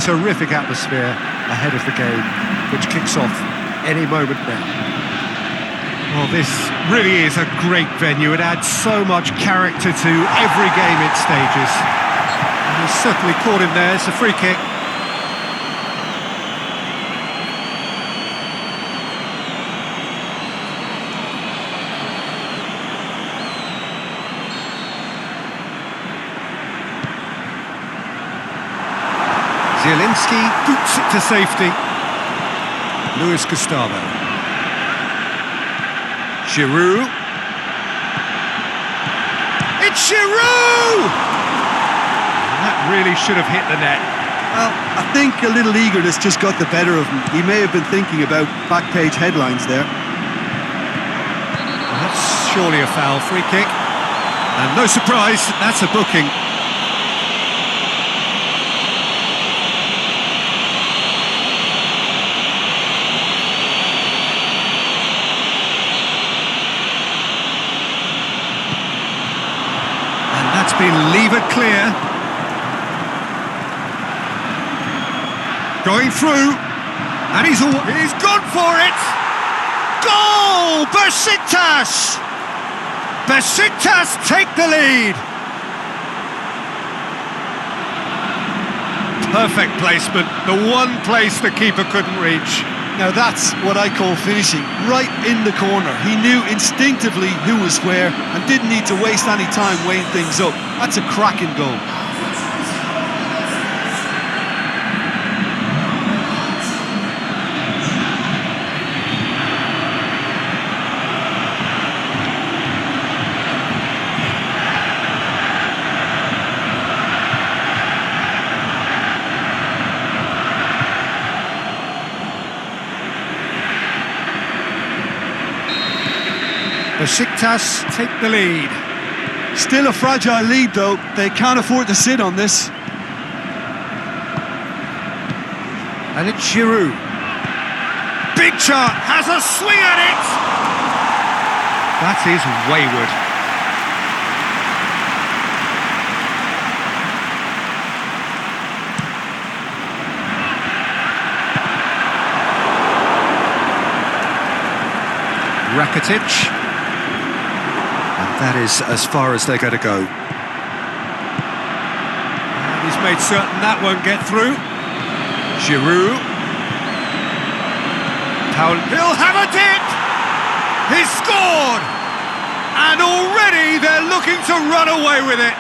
Terrific atmosphere ahead of the game, which kicks off any moment now. Well, this really is a great venue. It adds so much character to every game it stages. And he's certainly caught him there. It's a free kick. Zielinski boots it to safety. Luis Gustavo. Giroud. It's Giroud! That really should have hit the net. Well, I think a little eagerness just got the better of him. He may have been thinking about back page headlines there. Well, that's surely a foul. Free kick. And no surprise, that's a booking. That's been levered clear. Going through. And he's gone for it! Goal! Besiktas! Besiktas take the lead! Perfect placement. The one place the keeper couldn't reach. Now that's what I call finishing, right in the corner. He knew instinctively who was where and didn't need to waste any time weighing things up. That's a cracking goal. Besiktas take the lead. Still a fragile lead though, they can't afford to sit on this. And it's Giroud. Big chance, has a swing at it! That is wayward. Rakitic. That is as far as they're going to go. And he's made certain that won't get through. Giroud. He'll have a dip! He's scored! And already they're looking to run away with it.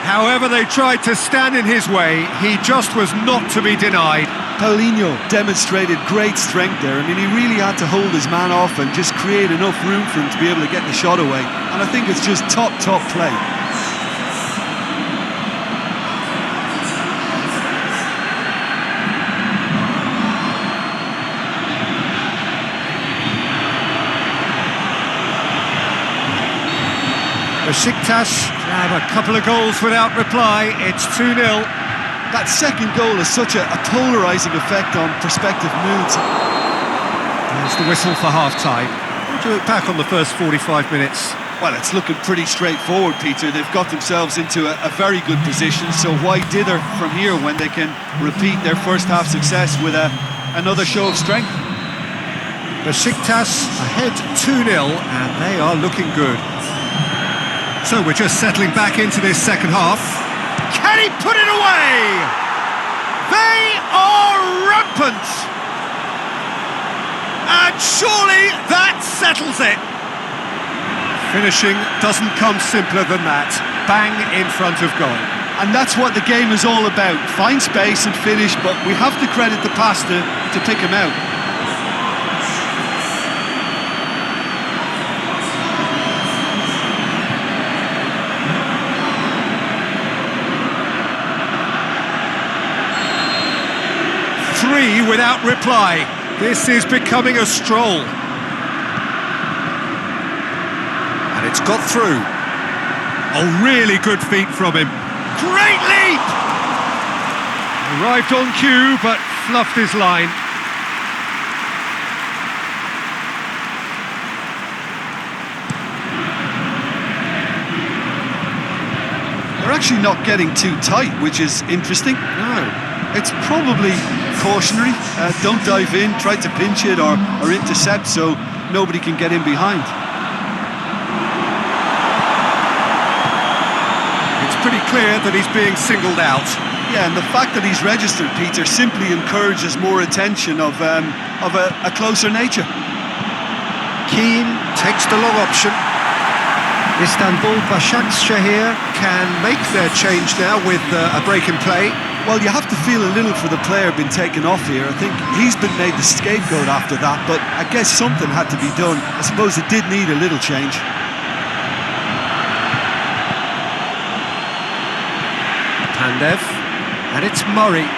However, they tried to stand in his way. He just was not to be denied. Paulinho demonstrated great strength there. I mean, he really had to hold his man off and just create enough room for him to be able to get the shot away. And I think it's just top play. Besiktas have a couple of goals without reply. It's 2-0. That second goal has such a polarising effect on prospective moods. There's the whistle for half-time. What do you look back on the first 45 minutes? Well, it's looking pretty straightforward, Peter. They've got themselves into a very good position, so why dither from here when they can repeat their first half success with another show of strength? Besiktas ahead 2-0, and they are looking good. So we're just settling back into this second half. Can he put it away? They are rampant! And surely that settles it. Finishing doesn't come simpler than that. Bang in front of goal. And that's what the game is all about. Find space and finish, but we have to credit the pass to pick him out. Three without reply. This is becoming a stroll. And it's got through. Oh, really good feet from him. Great leap! Arrived on cue, but fluffed his line. They're actually not getting too tight, which is interesting. No. It's probably cautionary. Don't dive in, try to pinch it or intercept so nobody can get in behind. It's pretty clear that he's being singled out. Yeah, and the fact that he's registered, Peter, simply encourages more attention of a closer nature. Keane takes the long option. Istanbul Başakşehir can make their change now with a break in play. Well, you have to feel a little for the player being taken off here. I think he's been made the scapegoat after that, but I guess something had to be done. I suppose it did need a little change. Pandev, and it's Murray.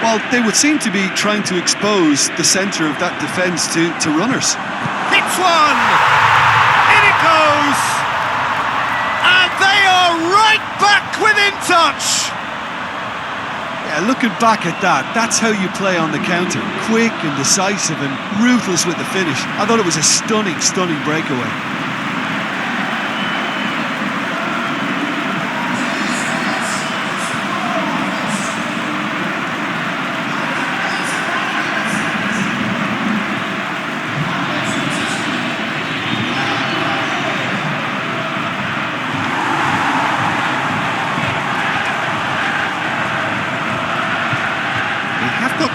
Well, they would seem to be trying to expose the centre of that defence to runners. Hits one! In it goes! And they are right back within touch! Yeah, looking back at that, that's how you play on the counter. Quick and decisive and ruthless with the finish. I thought it was a stunning, stunning breakaway.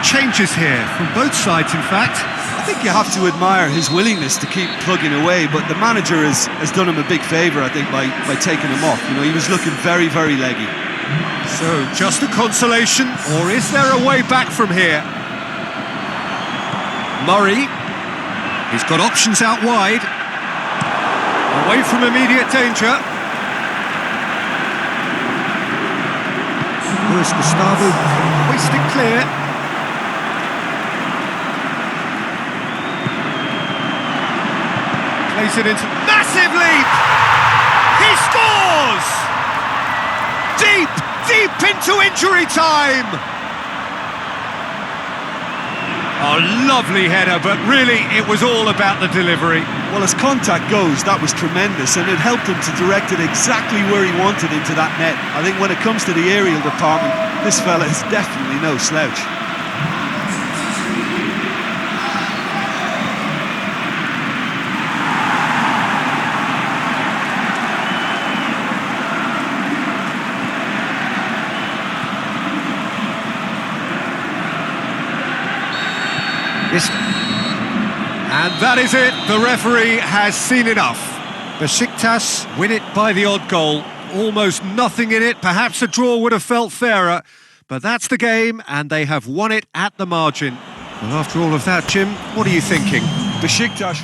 Changes here from both sides, in fact. I think you have to admire his willingness to keep plugging away, but the manager has done him a big favour, I think, by taking him off. You know, he was looking very, very leggy. So, just a consolation, or is there a way back from here? Murray, he's got options out wide. Away from immediate danger. Luis Gustavo, hoisted clear. Plays it into... Massive leap! He scores! Deep into injury time! Oh, lovely header, but really it was all about the delivery. Well, as contact goes, that was tremendous, and it helped him to direct it exactly where he wanted into that net. I think when it comes to the aerial department, this fella is definitely no slouch. And that is it, the referee has seen enough. Besiktas win it by the odd goal. Almost nothing in it, perhaps a draw would have felt fairer, but that's the game and they have won it at the margin. Well, after all of that, Jim, what are you thinking? Besiktas.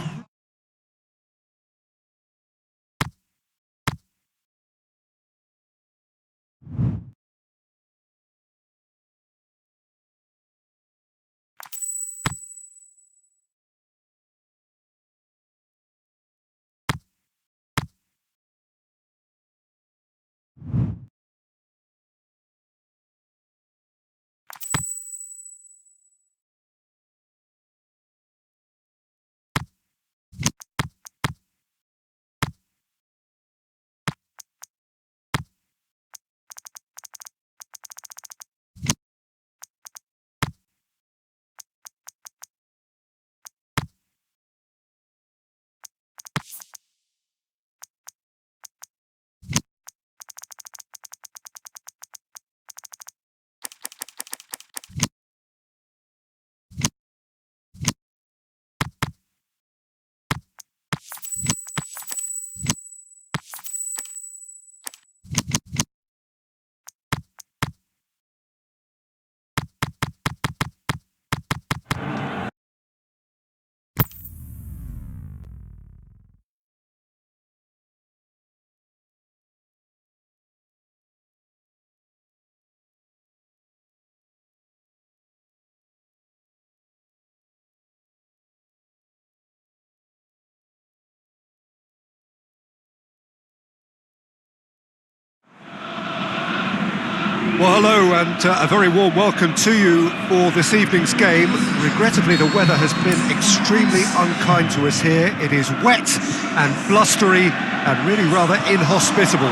Well, hello and a very warm welcome to you for this evening's game. Regrettably, the weather has been extremely unkind to us here. It is wet and blustery and really rather inhospitable.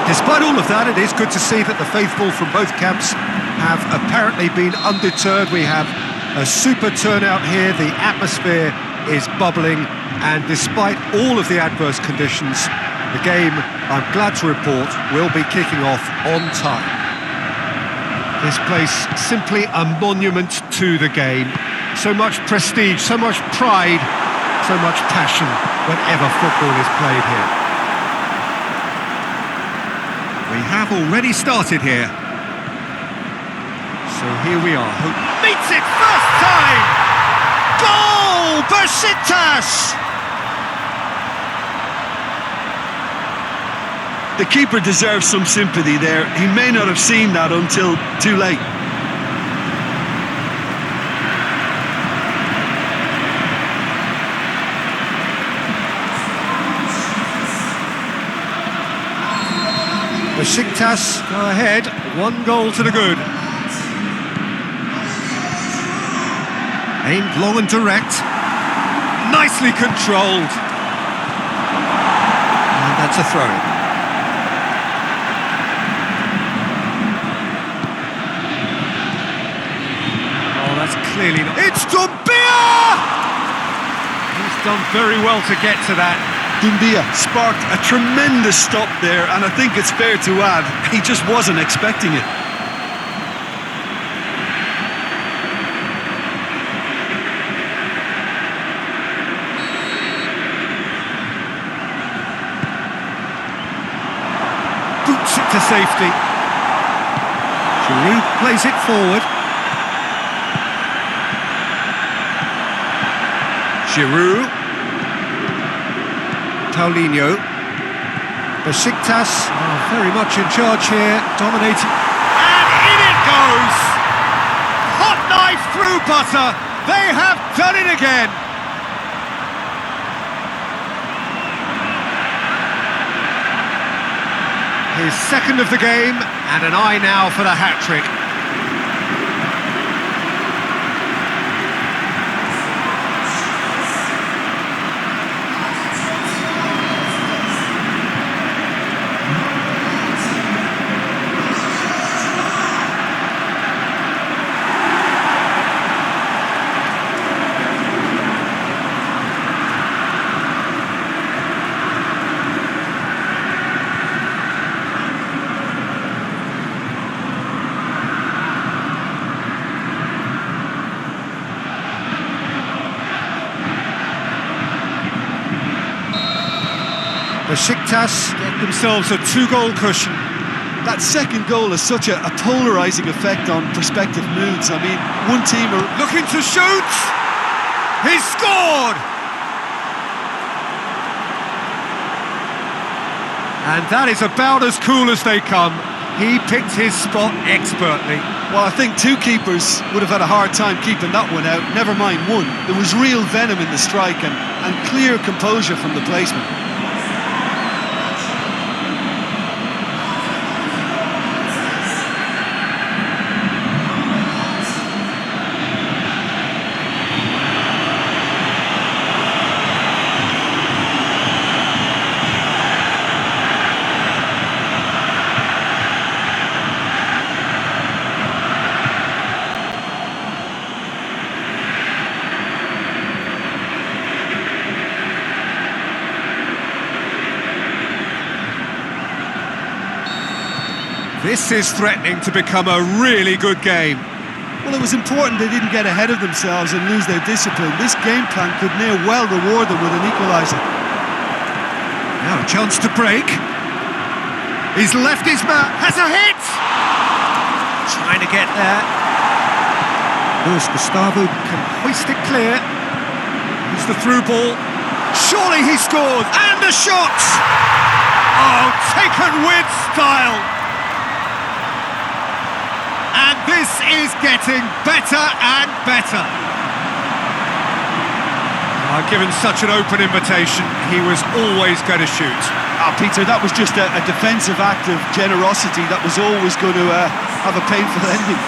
Despite all of that, it is good to see that the faithful from both camps have apparently been undeterred. We have a super turnout here, the atmosphere is bubbling, and despite all of the adverse conditions, the game, I'm glad to report, will be kicking off on time. This place, simply a monument to the game. So much prestige, so much pride, so much passion whenever football is played here. We have already started here. So here we are. Meets it first time! Goal! Besiktas! The keeper deserves some sympathy there. He may not have seen that until too late. Besiktas go ahead, 1 goal to the good. Aimed long and direct. Nicely controlled. And that's a throw-in. Oh, that's clearly not... It's Doumbia! He's done very well to get to that. Doumbia sparked a tremendous stop there, and I think it's fair to add, he just wasn't expecting it. Boots it to safety. Giroud plays it forward. Giroud. Paulinho. Besiktas very much in charge here, dominating. And in it goes! Hot knife through butter! They have done it again! His second of the game, and an eye now for the hat-trick. Besiktas get themselves a 2-goal cushion. That second goal has such a polarising effect on prospective moods. I mean, one team are looking to shoot! He's scored! And that is about as cool as they come. He picked his spot expertly. Well, I think 2 keepers would have had a hard time keeping that one out, never mind 1. There was real venom in the strike and clear composure from the placement. This is threatening to become a really good game. Well, it was important they didn't get ahead of themselves and lose their discipline. This game plan could near well reward them with an equaliser. Now a chance to break. He's left his man. Has a hit! Trying to get there. Luis Gustavo can hoist it clear. Here's the through ball. Surely he scores! And a shot! Oh, taken with style! And this is getting better and better. Given such an open invitation, he was always going to shoot. Peter, that was just a defensive act of generosity that was always going to have a painful ending.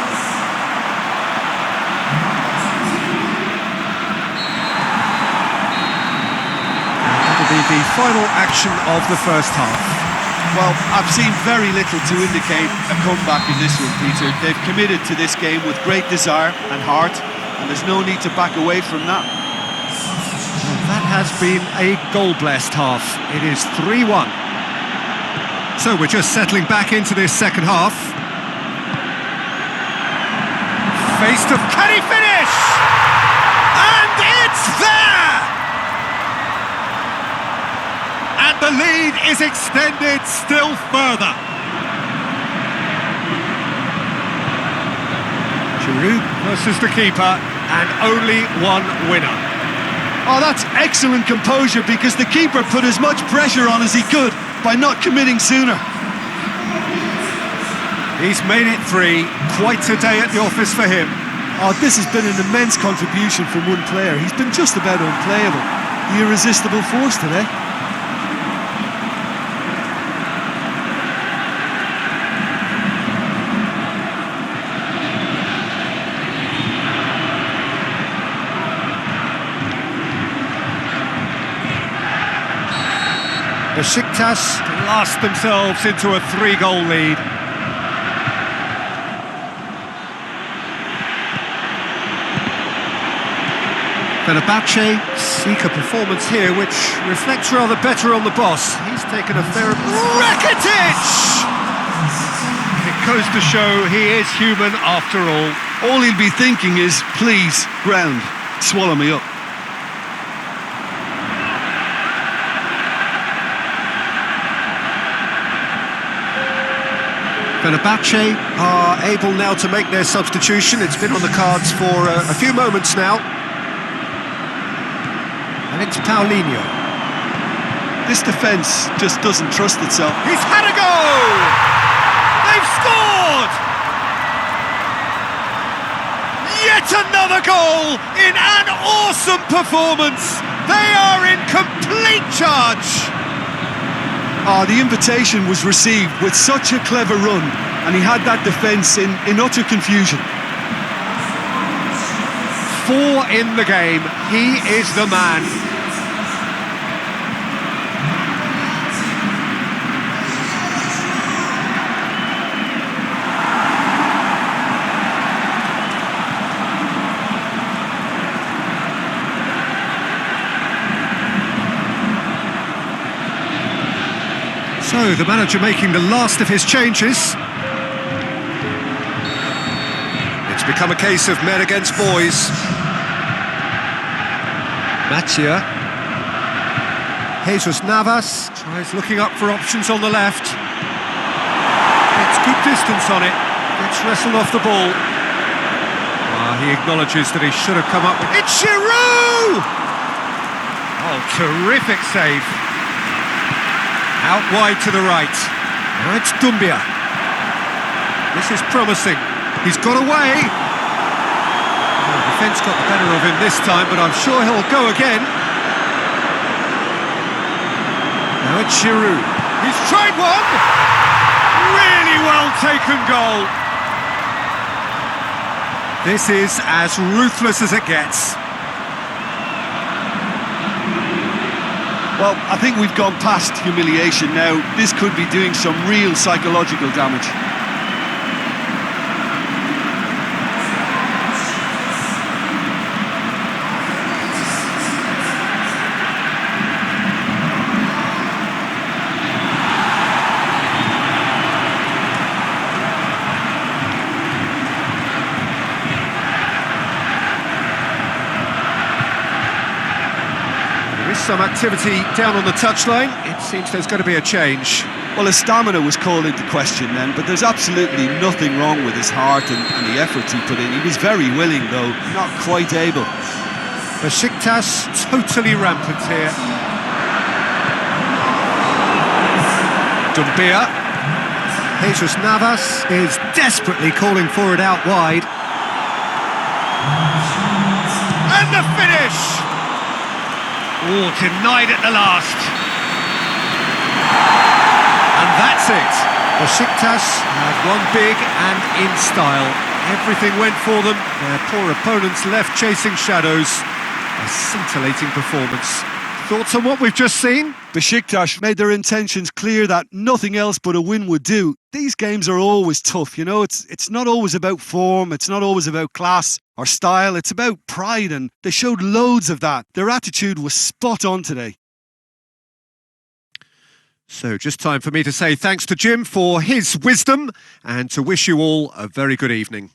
That'll be the final action of the first half. Well, I've seen very little to indicate a comeback in this one, Peter. They've committed to this game with great desire and heart, and there's no need to back away from that. Well, that has been a goal-blessed half. It is 3-1. So we're just settling back into this second half. Face to... Can he finish? And it's there! And the lead is extended still further. Giroud versus the keeper, and only one winner. Oh, that's excellent composure, because the keeper put as much pressure on as he could by not committing sooner. He's made it 3. Quite a day at the office for him. Oh, this has been an immense contribution from one player. He's been just about unplayable. The irresistible force today. Besiktas blast themselves into a 3-goal lead. Fenerbahce seek a performance here which reflects rather better on the boss. He's taken a fair... Rakitic! It goes to show he is human after all. All he'll be thinking is, please, ground, swallow me up. Fenerbahce are able now to make their substitution. It's been on the cards for a few moments now. And it's Paulinho. This defence just doesn't trust itself. He's had a go! They've scored! Yet another goal in an awesome performance! They are in complete charge! Oh, the invitation was received with such a clever run, and he had that defence in utter confusion. 4 in the game. He is the man. So, the manager making the last of his changes. It's become a case of men against boys. Matia. Jesus Navas tries looking up for options on the left. Gets good distance on it. Gets wrestled off the ball. He acknowledges that he should have come up with... It's Giroud! Oh, terrific save. Out wide to the right. Now it's Dumbia. This is promising. He's got away. The defence got the better of him this time, but I'm sure he'll go again. Now it's Giroud. He's tried one. Really well taken goal. This is as ruthless as it gets. Well, I think we've gone past humiliation now. This could be doing some real psychological damage. Some activity down on the touchline. It seems there's going to be a change. Well, his stamina was called into question then, but there's absolutely nothing wrong with his heart and the efforts he put in. He was very willing, though, not quite able. Besiktas totally rampant here. Dumbia. Jesus Navas is desperately calling for it out wide. And the finish! Oh, denied at the last. And that's it. Besiktas have won big and in style. Everything went for them. Their poor opponents left chasing shadows. A scintillating performance. Thoughts on what we've just seen? Besiktas made their intentions clear that nothing else but a win would do. These games are always tough, you know, it's not always about form, it's not always about class or style, it's about pride, and they showed loads of that. Their attitude was spot on today. So just time for me to say thanks to Jim for his wisdom and to wish you all a very good evening.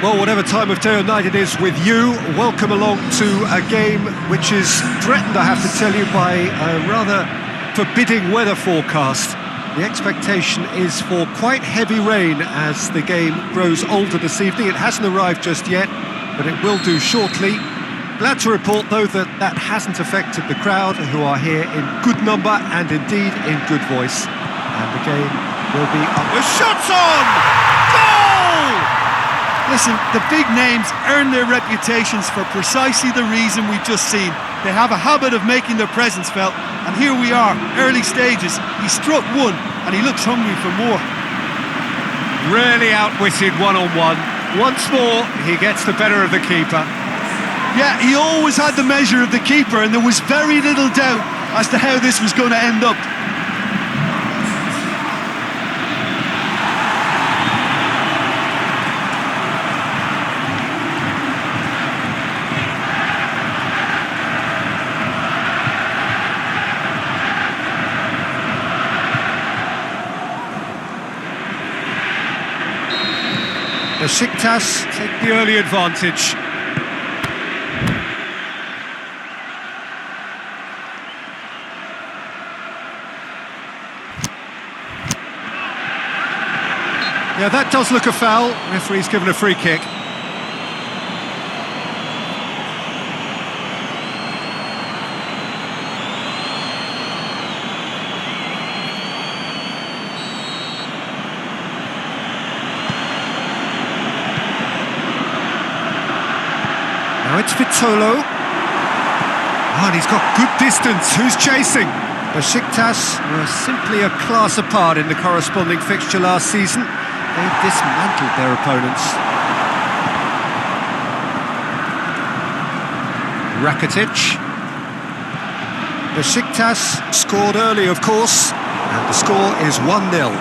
Well, whatever time of day or night it is with you, welcome along to a game which is threatened, I have to tell you, by a rather forbidding weather forecast. The expectation is for quite heavy rain as the game grows older this evening. It hasn't arrived just yet, but it will do shortly. Glad to report, though, that that hasn't affected the crowd, who are here in good number and indeed in good voice. And the game will be up. The shot's on! Goal! Listen, the big names earn their reputations for precisely the reason we've just seen. They have a habit of making their presence felt, and here we are, early stages. He struck one, and he looks hungry for more. Really outwitted one-on-one. Once more, he gets the better of the keeper. Yeah, he always had the measure of the keeper, and there was very little doubt as to how this was going to end up. Besiktas take the early advantage. Yeah, that does look a foul. Referee's given a free kick. Now it's Vitolo. Oh, and he's got good distance. Who's chasing? Besiktas were simply a class apart in the corresponding fixture last season. They've dismantled their opponents. Rakitic. Besiktas scored early, of course, and the score is 1-0.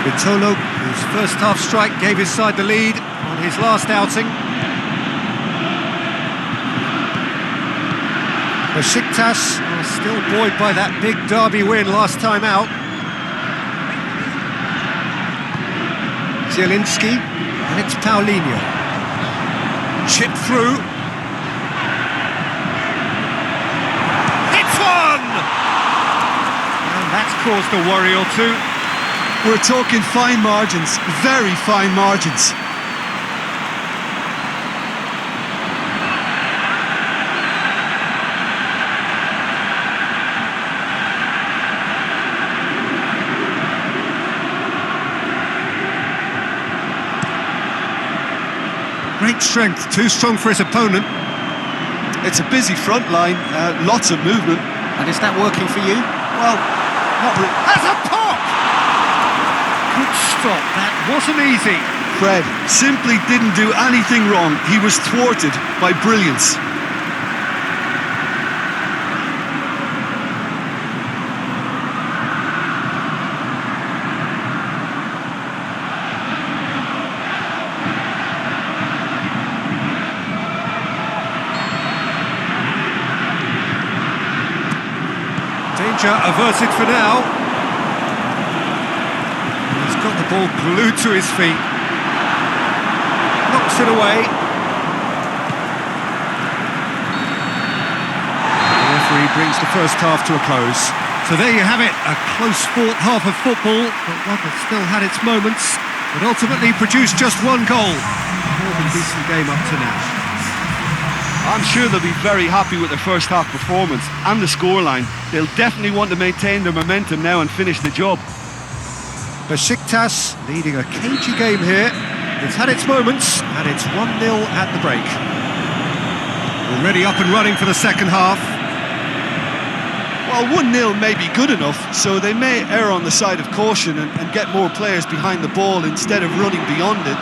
Vitolo, whose first half strike gave his side the lead on his last outing. Besiktas are still buoyed by that big derby win last time out. Zielinski, and it's Paulinho. Chip through. It's one! And that's caused a worry or two. We're talking fine margins, very fine margins. Great strength, too strong for his opponent. It's a busy front line, lots of movement. And is that working for you? Well, not really. Has a pop! Good stop, that wasn't easy. Fred simply didn't do anything wrong. He was thwarted by brilliance. danger averted for now. He's got the ball glued to his feet. Knocks it away. The referee brings the first half to a close. So there you have it, a close-fought half of football, but one that still had its moments, but ultimately produced just one goal. More than decent game up to now. I'm sure they'll be very happy with their first half performance and the scoreline. They'll definitely want to maintain their momentum now and finish the job. Besiktas leading a cagey game here. It's had its moments, and it's 1-0 at the break. Already up and running for the second half. Well, 1-0 may be good enough, so they may err on the side of caution and get more players behind the ball instead of running beyond it.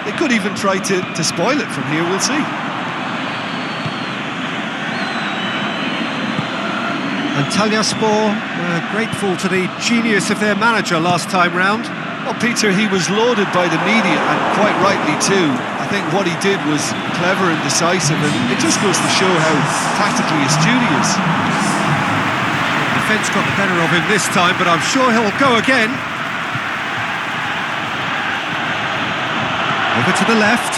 They could even try to spoil it from here, we'll see. Antalyaspor were grateful to the genius of their manager last time round. Well, Peter, he was lauded by the media, and quite rightly too. I think what he did was clever and decisive, and it just goes to show how tactically astute he is. The defence got the better of him this time, but I'm sure he'll go again. Over to the left.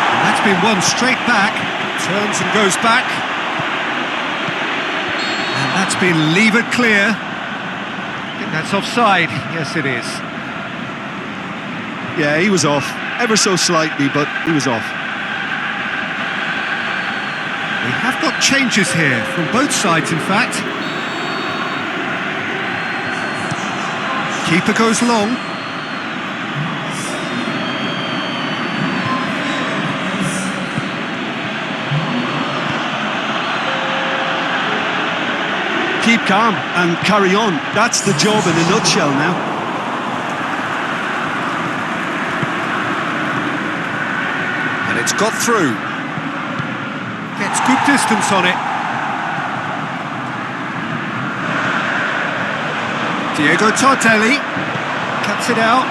And that's been won straight back. Turns and goes back. And that's been levered clear. I think that's offside. Yes, it is. Yeah, he was off. Ever so slightly, but he was off. We have got changes here, from both sides in fact. Keeper goes long. Keep calm and carry on. That's the job in a nutshell now. And it's got through. Gets good distance on it. Diego Tardelli cuts it out.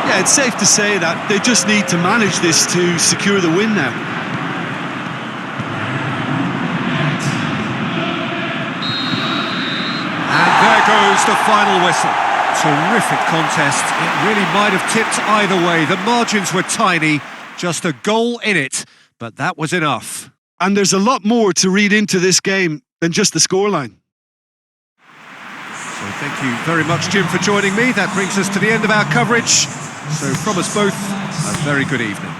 Yeah, it's safe to say that they just need to manage this to secure the win now. And there goes the final whistle. Terrific contest. It really might have tipped either way. The margins were tiny, just a goal in it. But that was enough. And there's a lot more to read into this game than just the scoreline. So thank you very much, Jim, for joining me. That brings us to the end of our coverage. So from us both, a very good evening.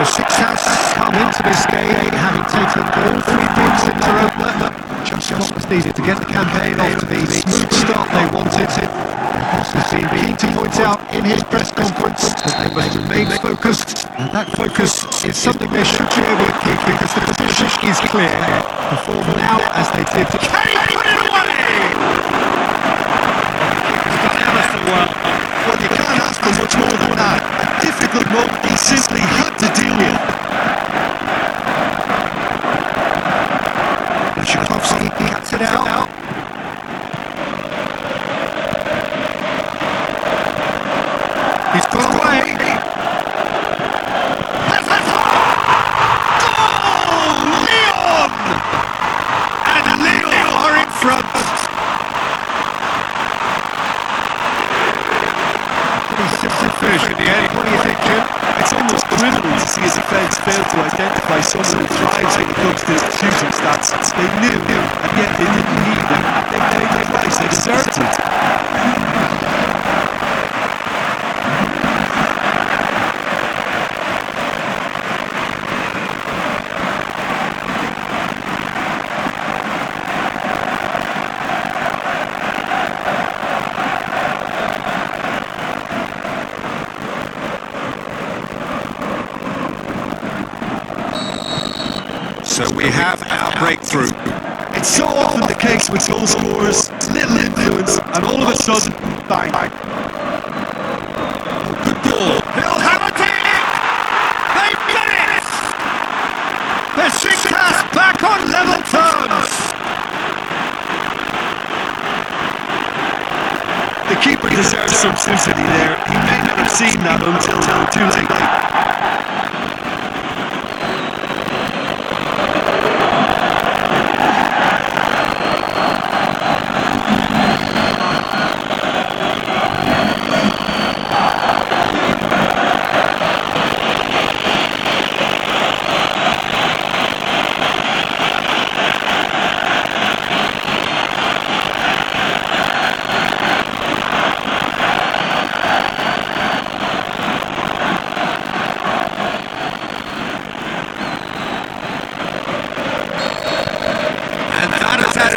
Besiktas come into this game having taken all 3 points in their opener. Just what was needed to get the campaign off to the smooth start they wanted. Boss has been keen to point out in his press conference that they must remain focused, and that focus is something they should be able to keep because the position is clear. Perform now as they did. Can he put it away? He's done ever so well. Well, you can't ask for much more than that. A difficult moment he simply had to deal with. Tchaikovsky cuts it out. He's gone away. Goal! Lyon! And Lyon are in front. Pretty simple finish in the end. What do you think, Jim? It's almost criminal to see a defence fail to identify someone who thrives when it comes to shooting stats. They knew, and yet they didn't need them. They paid the price, they deserved it. So we have our breakthrough. It's so often the case with goal scorers, little influence, and all of a sudden, bang. Good ball. He'll have a dig! They've done it! Besiktas back on level terms! The keeper deserves some sympathy there. He may not have seen that until too late.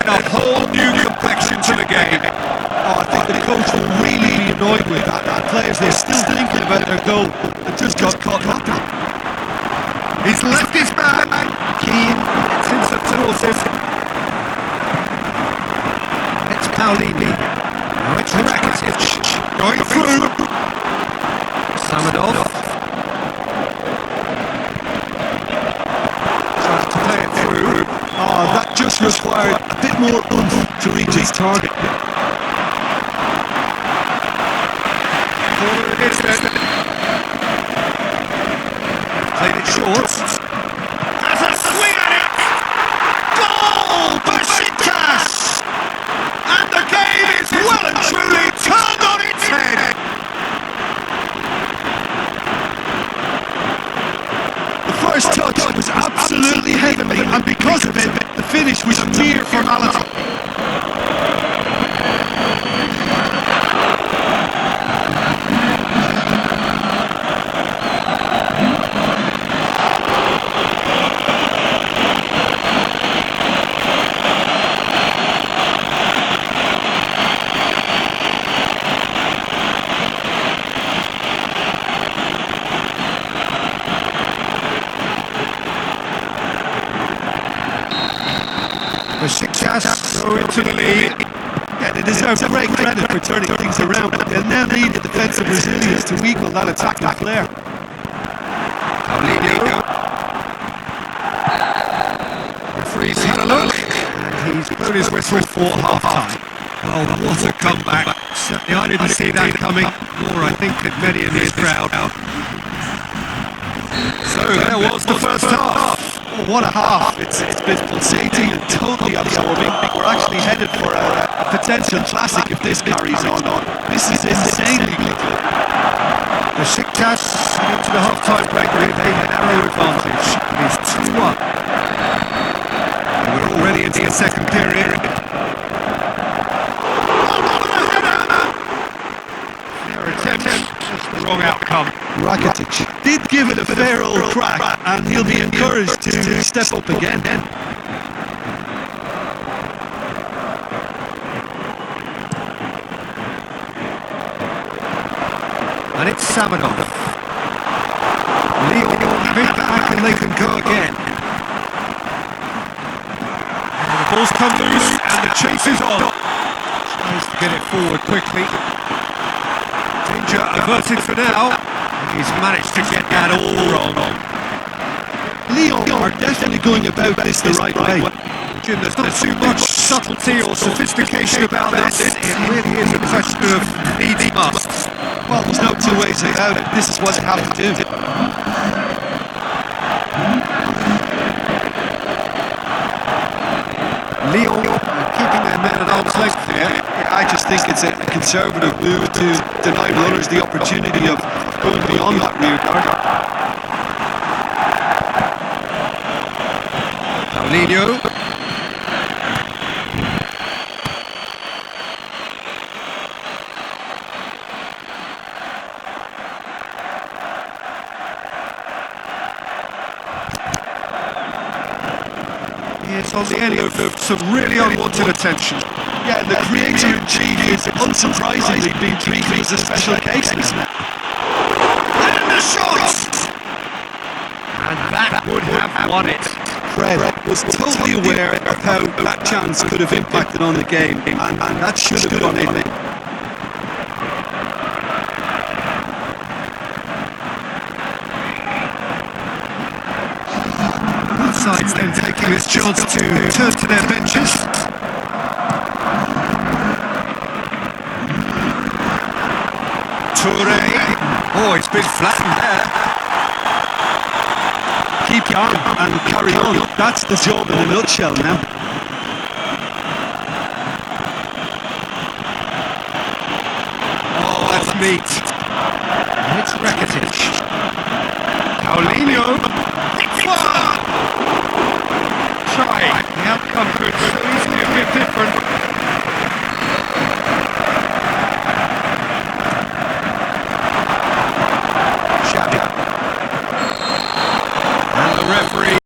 A whole new complexion to the game. Oh, I think the coach will really be annoyed with that. Players, they're still thinking about their goal. They just got caught napping. He's left his man. Keane gets into towards him. It's Paulini. Now it's Rakitic. Going through. Samadov. Tries to play it through. Oh, that just required a bit more oomph to reach his target. Corner it is then. Played it short. Has a swing at it! Goal! Besiktas! And the game is well and truly turned on its head! The first touch was absolutely heavenly, and because of it, the finish was a mere formality. Besiktas go into the lead. Yeah, they deserve great credit for turning things around, but they'll now need the defensive resilience to equal that attacking flair. Paulinho. Referee's had a look, and he's blown his whistle for half-time. Oh, what a comeback. Certainly I didn't see that coming, nor I think did many in this crowd. So there was the first half. Oh, what a half! It's been pulsating and totally absorbing. We're actually headed for a potential classic if this carries on. This is insanely good. Besiktas into the half-time break with a narrow advantage. It is 2-1. And we're already into the second period. Their attempt, just the wrong outcome. Rakitic did give it a fair old crack, and he'll be encouraged to step up again. And it's Samadov. Lyon will have it back and they can go again. And the ball's come loose and the chase is on. Tries to get it forward quickly. Danger averted for now. He's managed to get that all wrong. Lyon are definitely going about this the right way. Jim, there's not too much subtlety or sophistication about this. It really is a question of needs must. Well, there's no two ways about it. This is what they have to do. Lyon keeping their men at arm's length here. I just think it's a conservative move to deny runners the opportunity of going beyond that rear guard. Paulinho. It's on the end of some really unwanted attention. Yeah, the creator in chief is unsurprisingly being treated as a special case, isn't it? And the shot! And that would have won it. Fred was totally aware of how that chance could have impacted on the game, and that should have gone in. Both sides then taking this chance to turn to their benches. Toure. Oh, it's been flattened there. Keep on and carry on. That's the job in a nutshell now. Oh, that's meat. And it's Rakitic. Paulinho. Try. The outcome could so easily have been different.